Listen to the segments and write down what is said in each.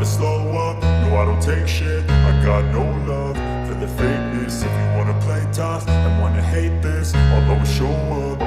never slow up, no I don't take shit. I got no love for the fakeness. If you wanna play tough and wanna hate this, I'll always show up.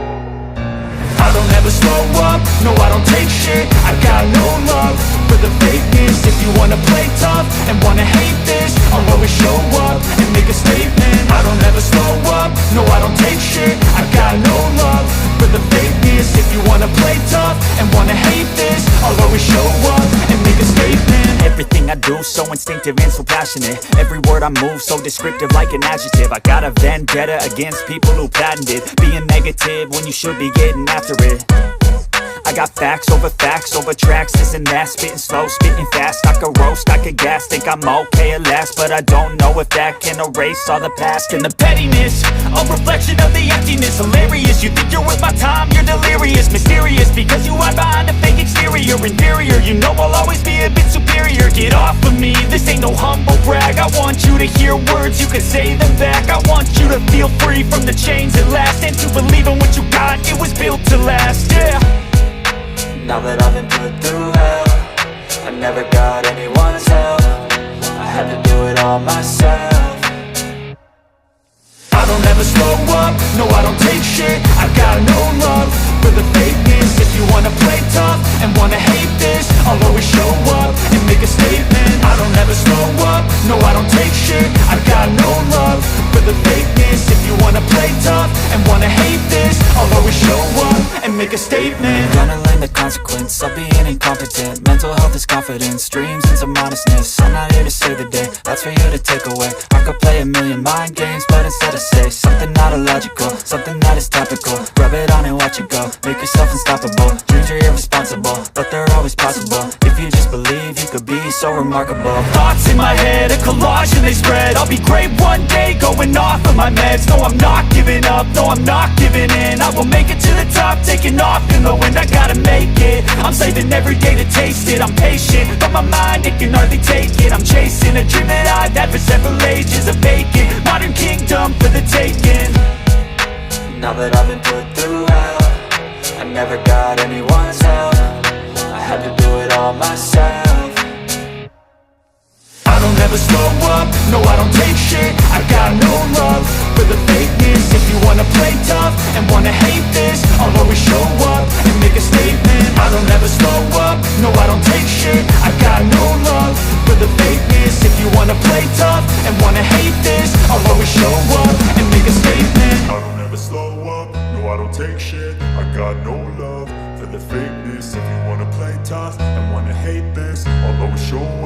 I don't ever slow up, no I don't take shit. I got no love for the fakeness. If you wanna play tough and wanna hate this, I'll always show up and make a statement. I don't ever slow up, no I don't take shit. I got no love for the fakeness. If you wanna play tough and wanna hate this, I'll always show up and make a statement. Everything I do so instinctive and so passionate. Every word I move so descriptive like an adjective. I got a vendetta against people who patented being negative when you should be getting after it. I got facts over tracks, this and that. Spitting slow, spitting fast. I could roast, I could gas. Think I'm okay at last, but I don't know if that can erase all the past. And the pettiness, a reflection of the emptiness. Hilarious, you think you're worth my time, you're delirious. Mysterious, because you hide behind a fake exterior. Inferior, you know I'll always be a bit superior. Get off of me, this ain't no humble brag. I want you to hear words, you can say them back. I want you to feel free from the chains at last, and to believe in what you got, it was built to last, yeah. Now that I've been put through hell, I never got anyone's help. I had to do it all myself. I don't ever slow up, no I don't take shit. I got no love for the fakeness. If you wanna play tough and wanna hate this, I'll always show up and make a statement. I don't ever slow up, no I don't take shit. I got no love for the fakeness. If you wanna play tough and wanna hate this, I'll always show up and make a statement. Gonna learn the consequence of being incompetent. Mental health is confidence, dreams and some modestness. I'm not here to save the day, that's for you to take away. I could play a million mind games, but instead I say something not illogical, something that is topical. Rub it on and watch it go, make yourself unstoppable. Dreams are irresponsible, but they're always possible. If you just believe, you could be so remarkable. Thoughts in my head, a collage and they spread. I'll be great one day, going off of my meds. No, I'm not giving up, no, I'm not giving in. I will make it to the top, taking off in the wind. I gotta make it, I'm saving every day to taste it. I'm patient, but my mind, it can hardly take it. I'm chasing a dream that I've had for several ages. A vacant, modern kingdom for the taking. Now that I've been put through hell, I never got anyone's help. I had to do it all myself. I don't ever slow up, no I don't take shit. I got no love for the fakeness. If you wanna play tough and wanna hate this, I'll always show up and make a statement. I don't ever slow up, no I don't take shit. I got no love for the fakeness. If you wanna play tough and wanna hate this, I'll always show up and make a statement. I don't ever slow up, no I don't take shit. I got no love for the fakeness. If you wanna play tough and wanna hate this, I'll always show up